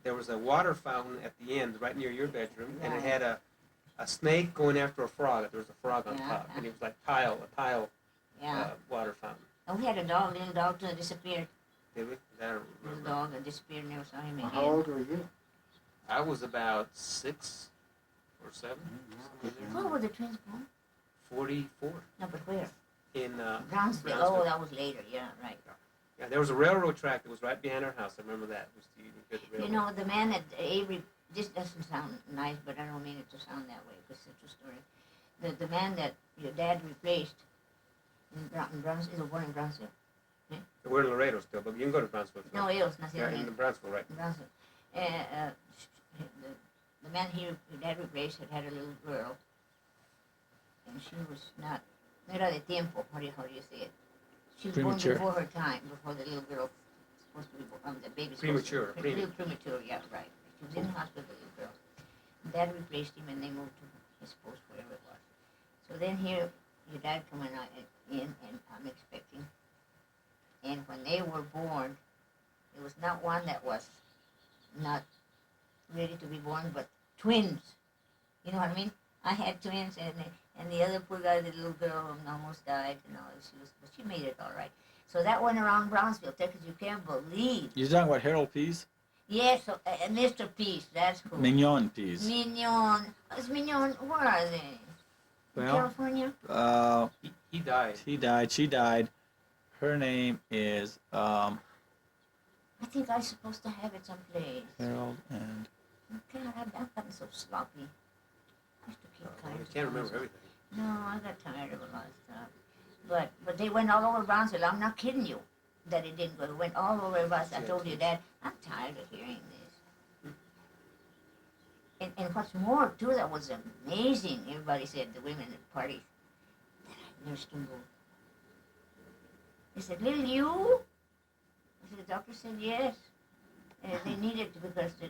there was a water fountain at the end, right near your bedroom, and it Right. had a snake going after a frog. There was a frog on Yeah, top, yeah. and it was like a tile Yeah. water fountain. And we had a dog, little dog, too, that disappeared. Did we? I don't Little remember. dog that disappeared, never saw him again. How old were you? I was about 6 or 7. Where were the twins born? 44 No, but where? in Brownsville. Oh, that was later. Yeah, right. Yeah, there was a railroad track that was right behind our house. I remember that. You could hear the You railroad. know, the man at Avery, this doesn't sound nice, but I don't mean it to sound that way, because it's a true story. The man that your dad replaced in Brownsville, is born in Brownsville. We're in Laredo still, but you can go to Brownsville. if you No, want. ellos, nació Yeah, en in Brownsville, right. Brownsville. The man your dad replaced had a little girl, and she was not, no era de tiempo, how do you say it? She was born Premature. before her time, before the little girl was supposed to be born, the baby's Premature, supposed to be, premature, yeah, right. She was in the hospital, the little girl. Dad replaced him and they moved to his post, wherever it was. So then here, your dad coming in, and I'm expecting. And when they were born, it was not one that was not ready to be born, but twins. You know what I mean? I had twins, and the other poor guy, the little girl, almost died. You know, but she made it all right. So that went around Brownsville, Texas. You can't believe. You're talking about Harold Pease? Yes, so, Mr. Peace, that's cool. Mignon Pease. Mignon. It's Mignon. Where are they? In Well, California? He died. He died. She died. Her name is I think I'm supposed to have it someplace. Harold and... God, I've gotten so sloppy. I used to keep I kinds can't of remember things. everything. No, I got tired of a lot of stuff. But they went all over Brownsville. I'm not kidding you that it didn't go. It went all over Brownsville. I told you, Dad, I'm tired of hearing this. And what's more, too, that was amazing. Everybody said, the women at the party, that I nursed them both. They said, little you? I said, the doctor said yes. They needed to because, you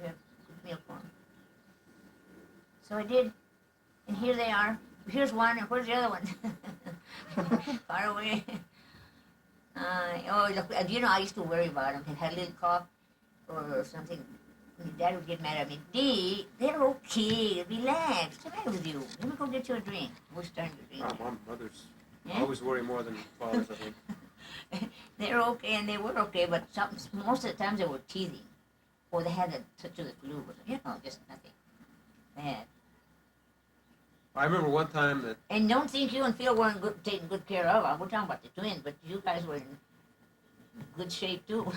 have good milk for them. So I did. And here they are. Here's one, and where's the other one? Far away. Look, I used to worry about them. They had a little cough or something. My dad would get mad at me. Dee, they're okay. Relax. What's the matter with you? Let me go get you a drink. We're starting to drink. Mothers Yeah? always worry more than fathers, I think. They're okay, and they were okay, but most of the times they were teething. Or they had a touch of the flu. Just nothing bad. I remember one time that And don't think you and Phil weren't taken good care of. We're talking about the twins, but you guys were in good shape, too.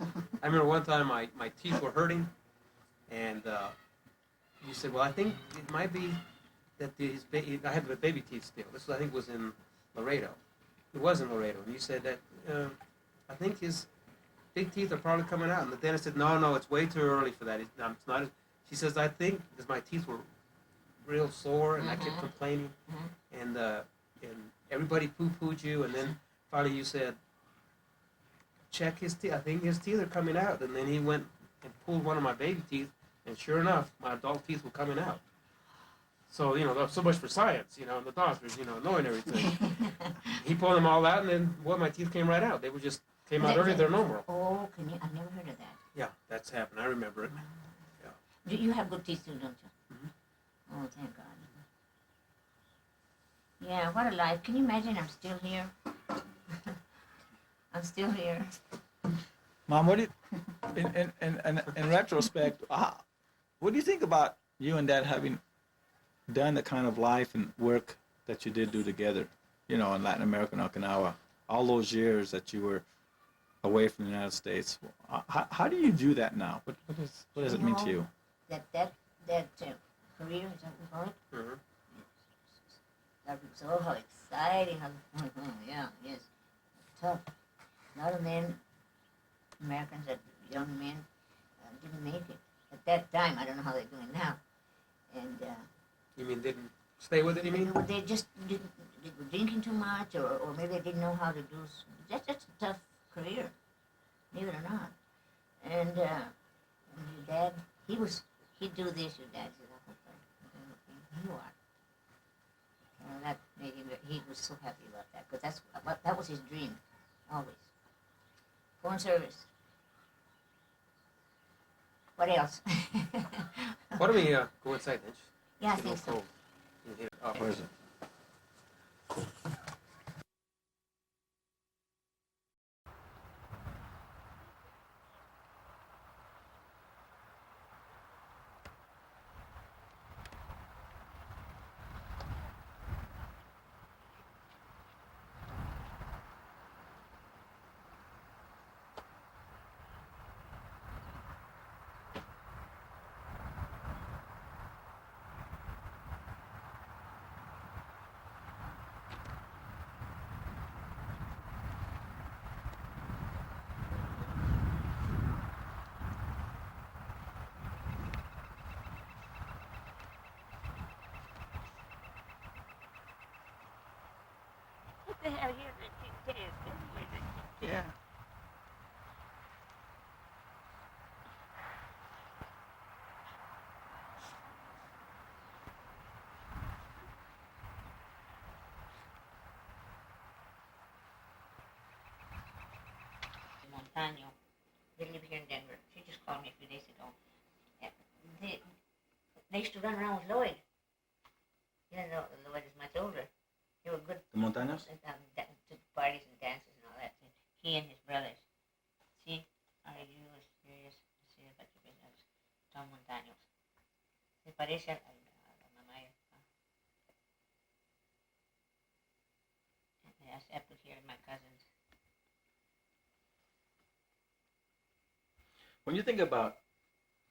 I remember one time my teeth were hurting, and you said, well, I think it might be that I had the baby teeth still. This, I think, was in Laredo. It was in Laredo. And you said that, I think his big teeth are probably coming out. And the dentist said, no, it's way too early for that. It's not. She says, I think, because my teeth were real sore, and I kept complaining, and everybody poo-pooed you, and then finally you said, check his teeth. I think his teeth are coming out. And then he went and pulled one of my baby teeth, and sure enough, my adult teeth were coming out. So, so much for science, and the doctors, knowing everything. He pulled them all out, and then, my teeth came right out. They were just came out earlier than normal. Oh, I've never heard of that. Yeah, that's happened. I remember it. Yeah. You have good teeth too, don't you? Mhm. Oh, thank God. Yeah, what a life. Can you imagine I'm still here? I'm still here. Mom, what do you, in retrospect, what do you think about you and Dad having done the kind of life and work that you did do together, in Latin America and Okinawa, all those years that you were away from the United States? How do you do that now? What does it mean to you? That career, is that what we call it? Mhm. That was so exciting. Yeah, yes. Tough. A lot of men, Americans, young men, didn't make it. At that time, I don't know how they're doing now. And You mean didn't stay with it, you mean? they just they were drinking too much, or maybe they didn't know how to do. That's a tough career, believe it or not. And your dad, he'd do this. Your dad said, "Okay, you are." And that made him. He was so happy about that, because that was his dream, always. Foreign service. What else? Why don't we go inside, Mitch? Yeah, I It's a think little so. cold. You heat it up. Where is it? What the hell here? 1910. Yeah. Montaño. They live here in Denver. She just called me a few days ago. They used to run around with Lloyd. You know, Lloyd is much older. They were good The Montaños? to parties and dances and all that. He and his brothers. See, are you serious? See about your business. Son Montaños. Se parece a la mamá. I put here my cousins. When you think about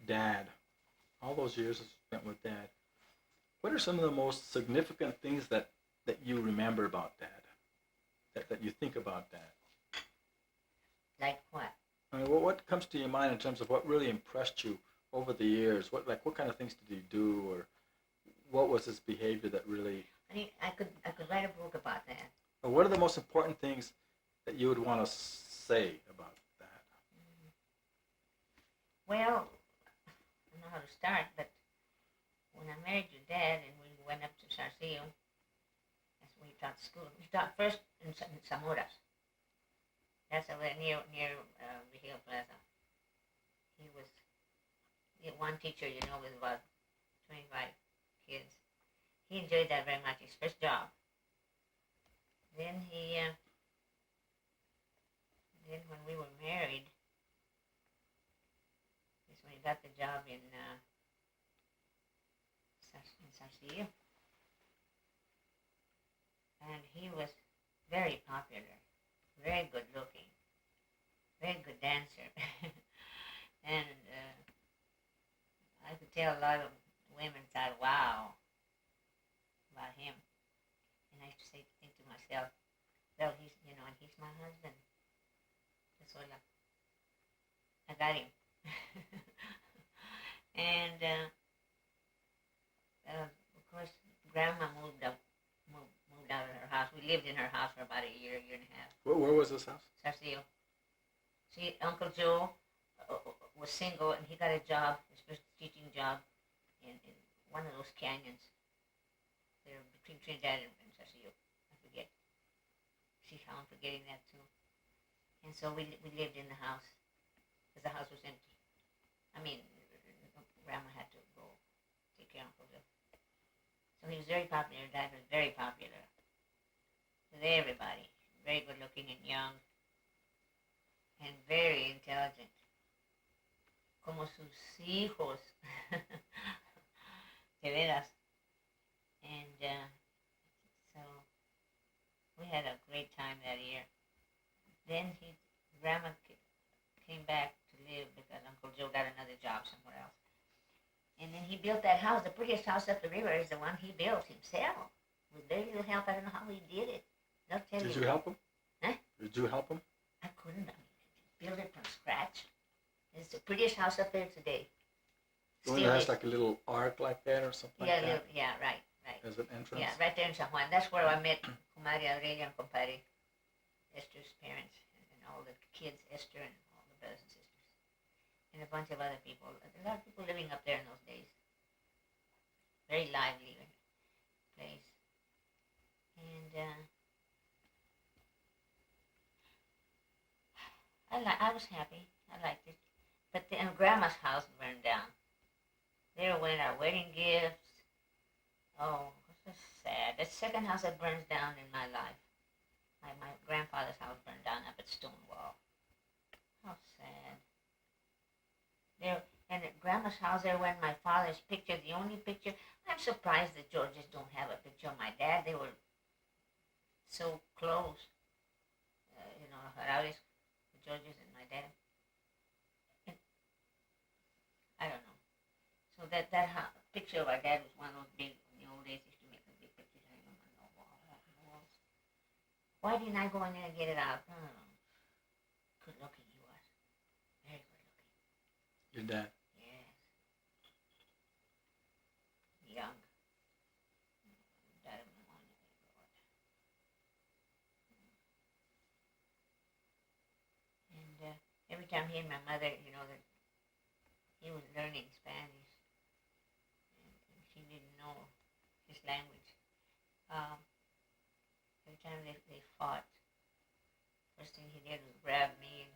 Dad, all those years spent with Dad, what are some of the most significant things that you remember about Dad? That you think about Dad? Like what? I mean, what comes to your mind in terms of what really impressed you over the years? What kind of things did he do, or what was his behavior that really? I could write a book about that. Or what are the most important things that you would want to say about that? Well, I don't know how to start, but when I married your dad and we went up to Sarcillo, that's where he taught school. He taught first in Zamoras. That's over near Vigil Plaza. He was one teacher, with about 25 kids. He enjoyed that very much, his first job. Then then when we were married, is when he got the job in Sarcillo. And he was very popular, very good looking, very good dancer. And I could tell a lot of women thought, wow, about him. And I used to think to myself, well, he's my husband. That's all I got him. And of course, Grandma moved out of her house. We lived in her house for about a year and a half. Where was this house? Sarcillo. See, Uncle Joe was single, and he got a job, his first teaching job, in one of those canyons. They're between Trinidad and Sarcillo. I forget. See how I'm forgetting that too. And so we lived in the house, because the house was empty. I mean, Grandma had to go take care of Uncle Joe. So he was very popular. Dad was very popular with everybody. Very good looking and young. And very intelligent. Como sus hijos. De veras. And so we had a great time that year. Then Grandma came back to live because Uncle Joe got another job somewhere else. And then he built that house. The prettiest house up the river is the one he built himself. With very little help. I don't know how he did it. They'll tell Did you. you help him? Huh? Did you help him? I couldn't. Build it from scratch. It's the prettiest house up there today. The one that has like a little arc like that or something like that? Yeah, right. As an entrance? Yeah, right there in San Juan. That's where I met Comadre Aurelia and Compadre Esther's parents and all the kids, Esther and all the brothers and sisters. And a bunch of other people. A lot of people living up there in those days. Very lively place. And I was happy. I liked it. But then Grandma's house burned There went our wedding gifts. Oh, this is sad. The second house that burns down in my life. My grandfather's house burned down up at Stonewall. How sad. There, and at Grandma's house there went my father's picture, the only picture. I'm surprised the Georges don't have a picture of my dad. They were so close. Harales, the Georges and my dad. And I don't know. So that picture of our dad was one of those big, in the old days, used to make the big pictures hang on the walls. Why didn't I go in there and get it out? I don't know. Good looking he was. Very good looking. Your dad. Yes. Young. Died of pneumonia, Lord. And every time he and my mother, that he was learning Spanish, and she didn't know his language. Every time they fought, first thing he did was grab me and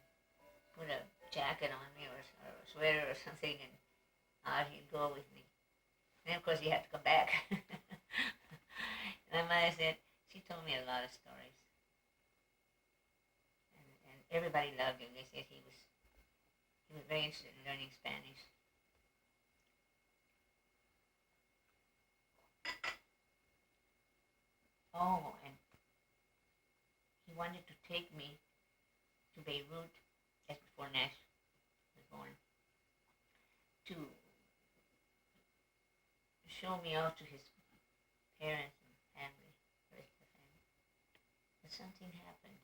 put a jacket on me or a sweater or something, and out he'd go with me. And then, of course, he had to come back. And my mother said, she told me a lot of stories. And everybody loved him. They said he was very interested in learning Spanish. Oh, and he wanted to take me to Beirut just before Nash was born to show me off to his parents and family, the rest of the family. But something happened.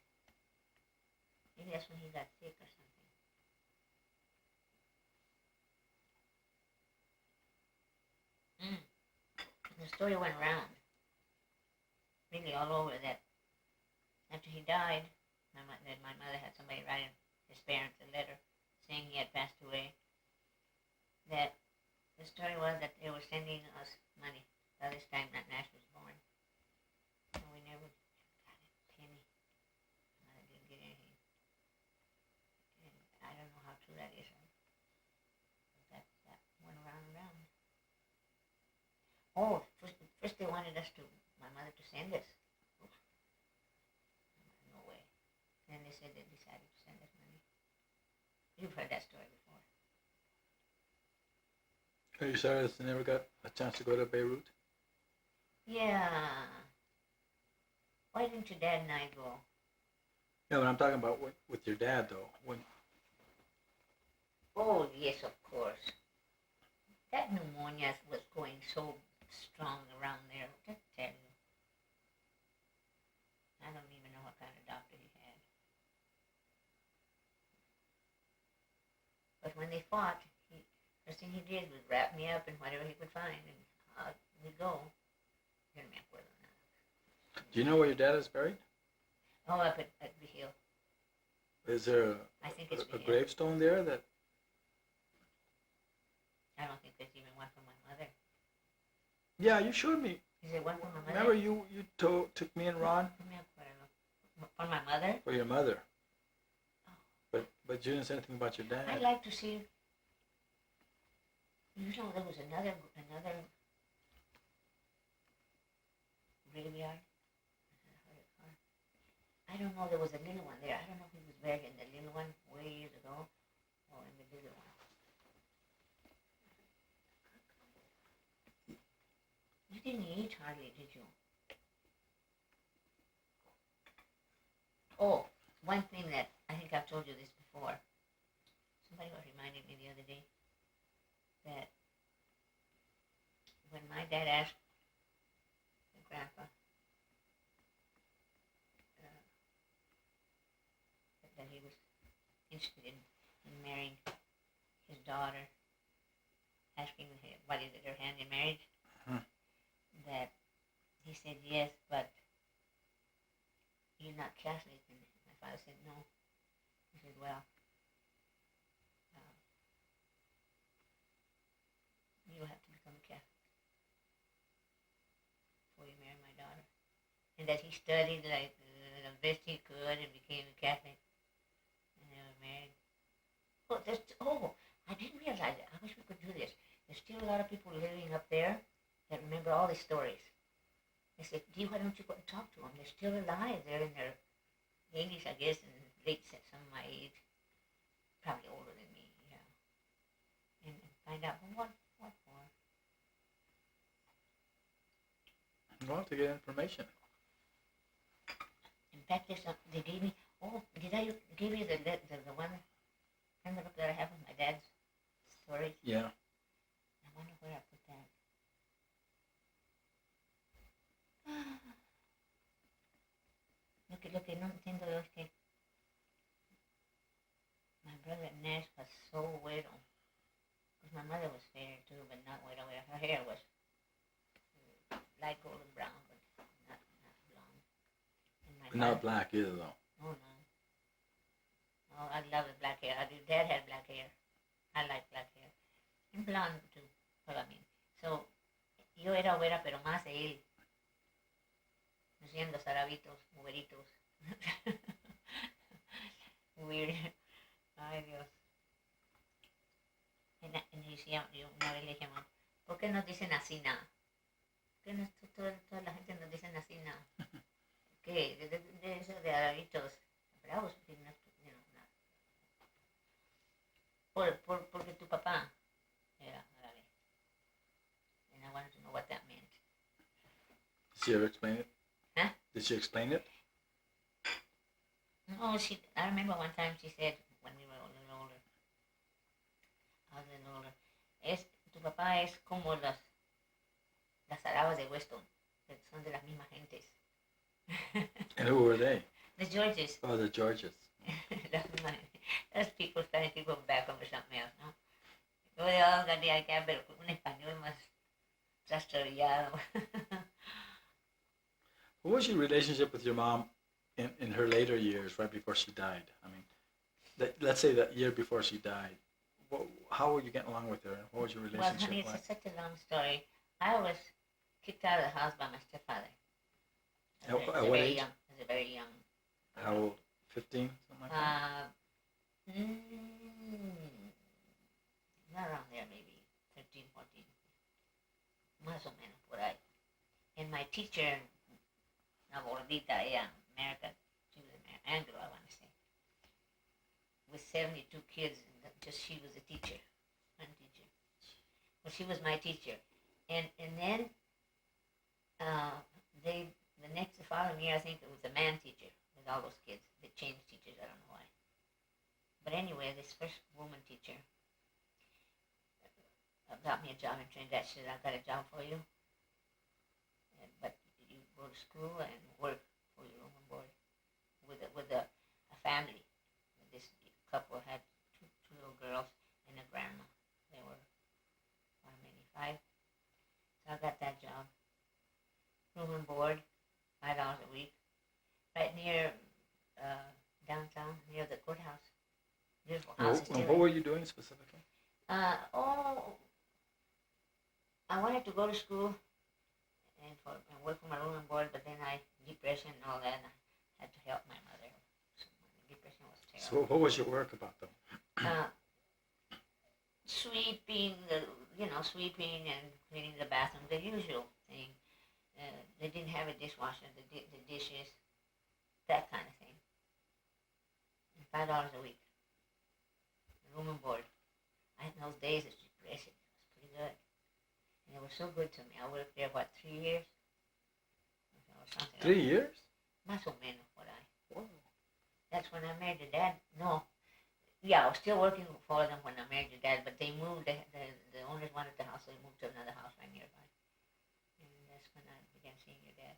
Maybe that's when he got sick or something. The story went around, really all over, that after he died, my mother had somebody write his parents a letter saying he had passed away. That the story was that they were sending us money. By this time, that Nash was born. And we never got a penny. Mother didn't get anything. And I don't know how true that is. But that went around and around. Oh, first they wanted my mother to send us. Oof. No way. Then they said they decided to send us money. You've heard that story before. Are you sorry that you never got a chance to go to Beirut? Yeah. Why didn't your dad and I go? No, but I'm talking about with your dad, though. Oh, yes, of course. That pneumonia was going so strong around there. Just tell you. I don't even know what kind of doctor he had. But when they fought, first thing he did was wrap me up in whatever he could find, and out we'd go. Get me up with him now. Do you know where your dad is buried? Oh, up at Vigil. Is there I think it's a Vigil. gravestone there that? I don't think there's even one for my mother. Yeah, you showed me. Is there one for my mother? Remember you took me and Ron Let me up for my mother? for your mother. Oh. But you didn't say anything about your dad. I'd like to see. There was another graveyard. I don't know. There was a little one there. I don't know if he was buried in the little one way years ago, or in the bigger one. You didn't eat hardly, did you? Oh, one thing that I think I've told you this before. Somebody was reminding me the other day that when my dad asked my grandpa that he was interested in marrying his daughter, asking what is it, her hand in marriage, that he said yes, but you're not Catholic. And my father said no. He said, well, you have to become a Catholic before you marry my daughter. And that he studied like the best he could and became a Catholic and they were married. I didn't realize it. I wish we could do this. There's still a lot of people living up there that remember all the stories. I said, gee, why don't you go and talk to them? They're still alive. They're in their 80s, I guess, and late, some of my age. Probably older than me, yeah. And find out, well, what for? Well, to get information. In fact, they gave me, did I give you the one envelope that I have with my dad's stories? Yeah. I wonder where I put that. Lo que no entiendo es que my brother Nash was so widow. Because my mother was fair too, but not widow. Her hair was light golden brown, but not blonde. And my Not black either, though. Oh no. Oh, I love the black hair. Dad had black hair. I like black hair. And blonde too, but I mean. So, yo era güera, pero más de él. Hacían los arabitos, güeritos. Weird. Ay, Dios. Y decía, yo una vez le dije, mamá, ¿por qué nos dicen así nada? ¿Por qué no, toda la gente nos dicen así nada? ¿Qué? De eso de arabitos bravos, porque no, porque tu papá era árabe. And I wanted to know what that meant. Did she ever explain it? Huh? Did she explain it? No, I remember one time she said, when we were a little older, tu papá es como las arabas de Weston, que son de las mismas gentes. And who were they? The Georges. Oh, the Georges. Those people, Spanish people back over something else, ¿no? Yo de acá, pero con un español más trastornado. What was your relationship with your mom in her later years, right before she died? I mean, let's say that year before she died. How were you getting along with her? What was your relationship Well, honey, like? it's such a long story. I was kicked out of the house by my stepfather. At what age? Young, as a very young. How old? 15? Something like that? Not around there, maybe 13, 14. Más o menos por ahí. And my teacher, una gordita, ella, American, she was Anglo, I want to say, with 72 kids, and just she was a teacher, one teacher. Well, she was my teacher. And then the following year, I think it was a man teacher with all those kids. They changed teachers, I don't know why. But anyway, this first woman teacher got me a job in Trinidad. She said, I've got a job for you, but you go to school and work for your room and board with a family. This couple had two little girls and a grandma. They were, how many, 5? So I got that job. Room and board, $5 a week, right near downtown, near the courthouse. Beautiful houses. What were you doing specifically? I wanted to go to school and work for my room and board, but then depression and all that, and I had to help my mother. So my depression was terrible. So what was your work about, though? Sweeping, sweeping and cleaning the bathroom, the usual thing. They didn't have a dishwasher, the dishes, that kind of thing. And $5 a week. Room and board. In those days, it's depressing. It was pretty good. And it was so good to me. I worked there, 3 years? Or something 3 like years? Más o menos por ahí. Wow. That's when I married your dad. No. Yeah, I was still working for them when I married your dad, but they moved. The owners wanted the house, so they moved to another house right nearby. And that's when I began seeing your dad.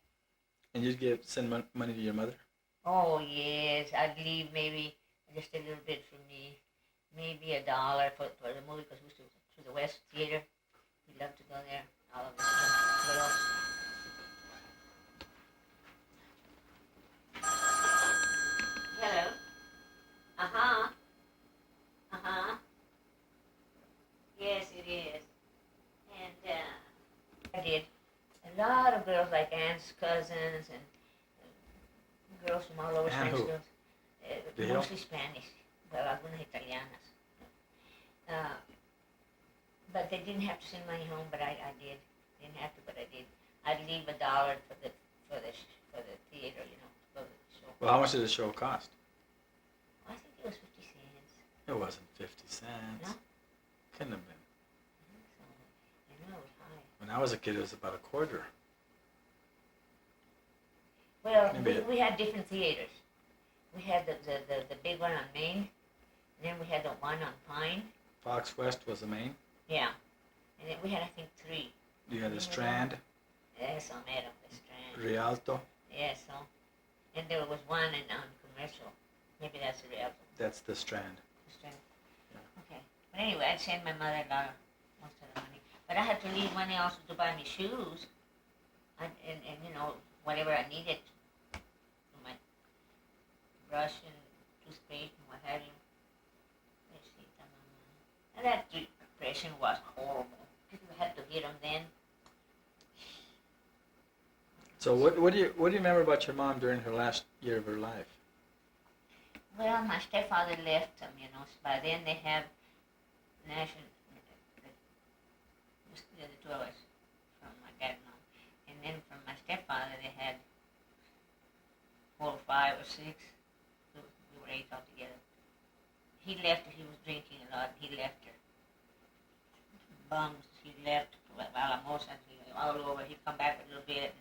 And you'd send money to your mother? Oh, yes. I'd leave maybe just a little bit for me. Maybe $1 for the movie, because we used to the West Theater. We loved to go there. All of us. Hello. Uh-huh. Uh-huh. Yes, it is. And I did. A lot of girls like Aunt's cousins and girls from all over Aunt Spanish who? girls. Mostly Spanish, but algunas italianas. But they didn't have to send money home, but I did. Didn't have to, but I did. I'd leave $1 for the theater, you know, for the show. Well, how much did the show cost? I think it was 50 cents. It wasn't 50 cents. No? Couldn't have been. I think so. I know it was high. When I was a kid, it was about a quarter. Well, Maybe we had different theaters. We had the big one on Main, and then we had the one on Pine. Fox West was the main. Yeah. And then we had, I think, 3. You had the Strand, Eso, mero, the Strand. Rialto. Eso. And there was one on Commercial. Maybe that's the Rialto. That's the Strand. The Strand. Yeah. Okay. But anyway, I'd send my mother a lot of, most of the money. But I had to leave money also to buy me shoes. And you know, whatever I needed. For my brush and toothpaste and what have you. Let's see. And that depression was horrible. People had to get them then. So what do you remember about your mom during her last year of her life? Well, my stepfather left them, you know. By then they have national, the 2 of us from my dad and mom. And then from my stepfather they had 4 or 5 or 6. We were 8 altogether. He left her, he was drinking a lot. He left her. Bums, he left Alamosa, all over. He'd come back a little bit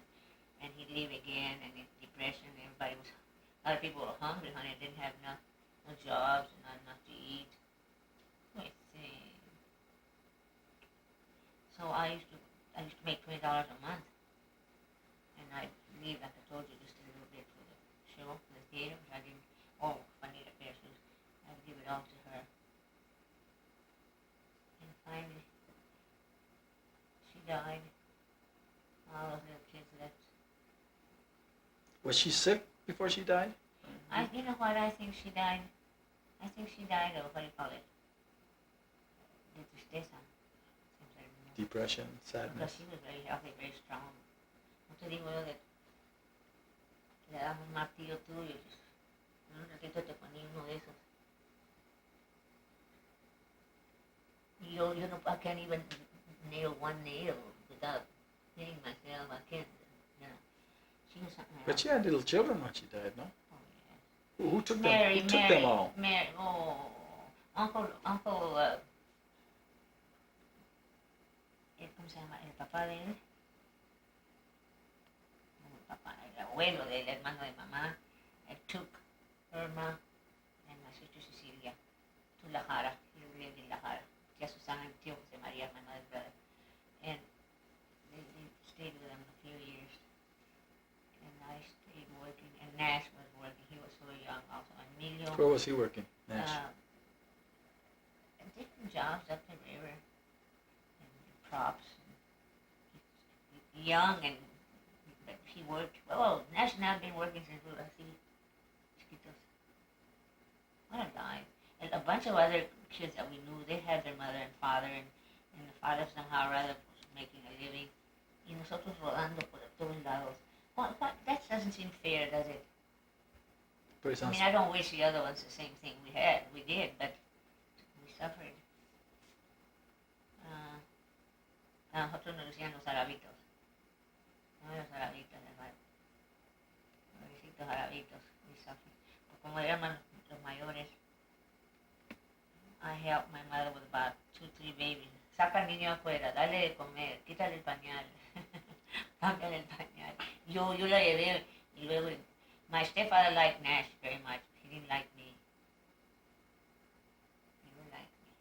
and he'd leave again, and it's depression. Everybody was, a lot of people were hungry, honey, didn't have no jobs and not enough to eat. Let's see. So I used to make $20 a month, and I'd leave, like I told you, just a little bit for the show, for the theater, which I didn't. Oh, if I need a pair of shoes, I'd give it all to her. And finally, she died. All those little kids left. Was she sick before she died? You know what? I think she died. I think she died of, what do you call it? De tristeza. Depression, Because sadness. she was very healthy, very strong. No te digo yo que le das un martillo tuyo y en un ratito te ponía uno de esos. Y yo no, I can't even nail one nail without hitting myself. I can't, you know. She was something else. But she had little children when she died, no? Oh, yeah. Who took them? Mary, Who took them all? Mary, oh, Uncle, ¿cómo se llama? El papá de él. No, el papá, el abuelo del hermano de mamá. Took Irma and my sister Cecilia to La Jara. He lived in La Jara. Tia Susana and Tio Jose Maria, my mother's brother. And they stayed with them a few years. And I stayed working, and Nash was working. He was so young also. Emilio. Where was he working? Nash. Different jobs up the river. And props. And young, and but he worked. Oh, Nash and I have been working since we were chiquitos. What a life. And a bunch of other kids that we knew, they had their mother and father, and the father somehow or other was making a living. Y nosotros rodando por todos lados. What, that doesn't seem fair, does it? But it I sounds, mean, I don't wish the other ones the same thing we did, but we suffered. A nosotros nos decían los arabitos. No los arabitos, hermano. Pobrecitos arabitos, we suffered. But como éramos los mayores, I helped my mother with about 2-3 babies. Saca al niño afuera, dale de comer, quítale el pañal, cámbiale el pañal. Yo la llevé y luego, my stepfather liked Nash very much. He didn't like me. He didn't like me.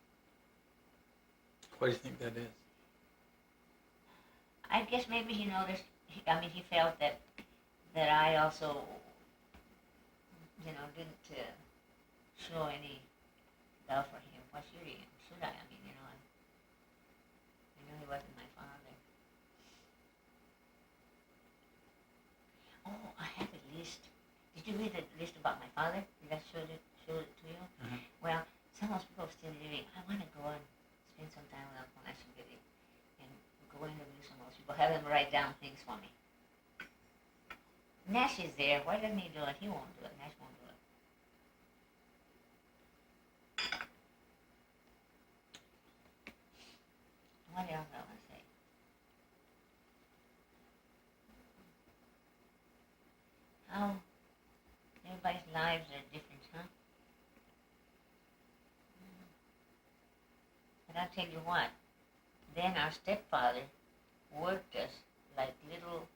what do you think that is? I guess maybe he noticed, he felt that I also, didn't show any love for him. Why should I? I mean, I know he wasn't my father. Oh, I have a list. Did you read the list about my father? Did I show it to you? Mhm. Well, some of those people are still living. I want to go and spend some time with Uncle Nash and go interview some of those people. Have them write down things for me. Nash is there. Why doesn't he do it? He won't do it. Nash won't do it. What else I want to say? How everybody's lives are different, huh? But I'll tell you what, then our stepfather worked us like little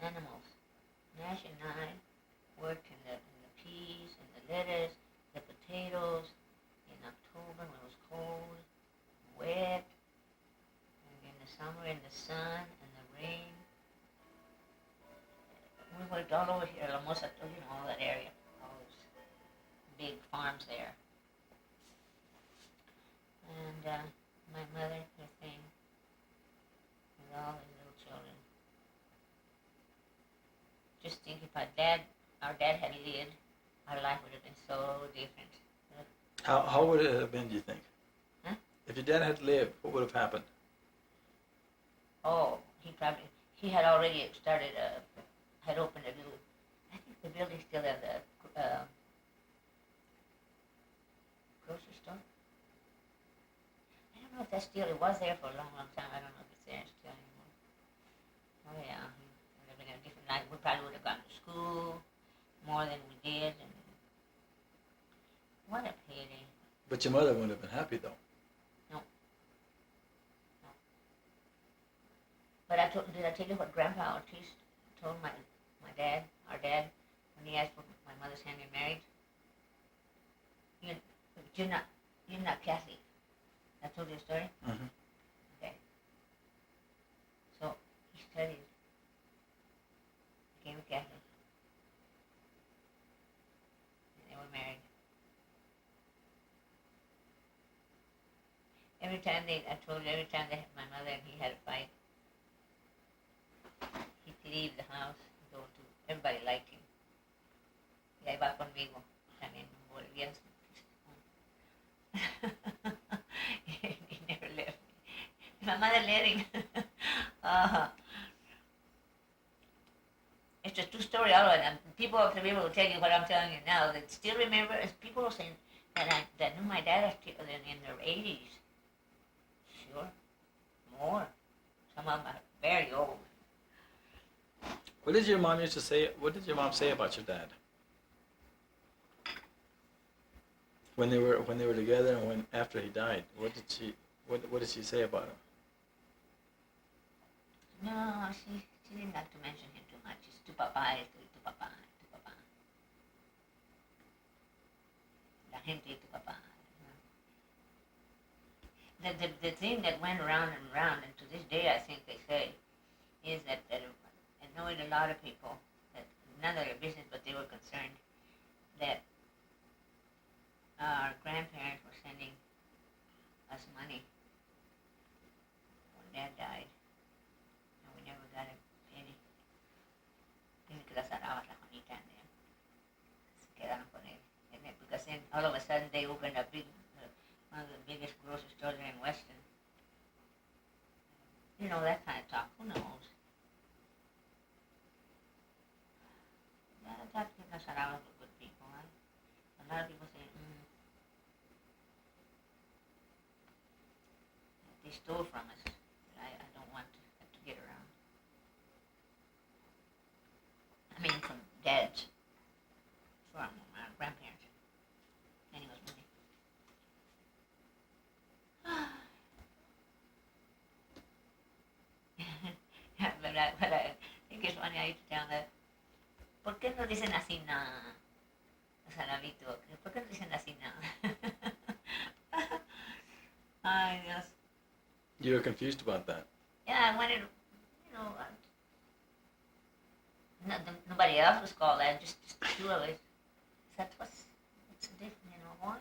animals. Nash and I worked in the peas and the lettuce, the potatoes in October when it was cold, wet, and in the summer in the sun and the rain. We worked all over here, almost all that area, all those big farms there. And my mother, her thing, with all his little children. Just think if our dad had lived, our life would have been so different. How would it have been, do you think? Huh? If your dad had lived, what would have happened? Oh, he had already started, had opened a little, I think the building still had the grocery store. I don't know if that's still, it was there for a long, long time. I don't know if it's there still anymore. Oh yeah, he would have been a different life. We probably would have gone to school more than we did. And what a pity. But your mother wouldn't have been happy, though. No. But did I tell you what Grandpa Ortiz told my dad, our dad, when he asked for my mother's hand in marriage? You're not Catholic. I told you a story? Mm-hmm. Okay. So he studied, became a Catholic, and they were married. Every time my mother and he had a fight, he'd leave the house and go to, everybody liked him. Y ahí va conmigo, también volvían. He never left me. My mother let him. It's a true story, all of them. People of the river will tell you what I'm telling you now. That still remember, as people were saying that knew my dad in their 80s. Sure, more. Some of them are very old. What did your mom used to say? What did your mom say about your dad? When they were together and after he died, what did she say about him? No, she didn't like to mention him too much. It's tu papá, esto y tu papá, tu papá. La gente y tu papá. The thing that went around and around, and to this day I think they say, is that I know a lot of people, that none of their business, but they were concerned that our grandparents were sending us money when Dad died, and we never got a penny. Tiene que las arabas la Juanita and them. Se quedaron con él. Because then all of a sudden they opened a big, one of the biggest grocery stores there in Weston. You know, that kind of talk. Who knows? That las arabas were good people, right? A lot of people say, they stole from us. I don't want to have to get around. I mean, from Dad's, from our grandparents. And he was money. But I think it's funny, I used to tell that. ¿Por qué no dicen así nada? Los arabitos, ¿por qué no dicen así nada? Ay, Dios. You were confused about that. Yeah, I wanted, nobody else was called that, just the two of us. That was, it's different, why?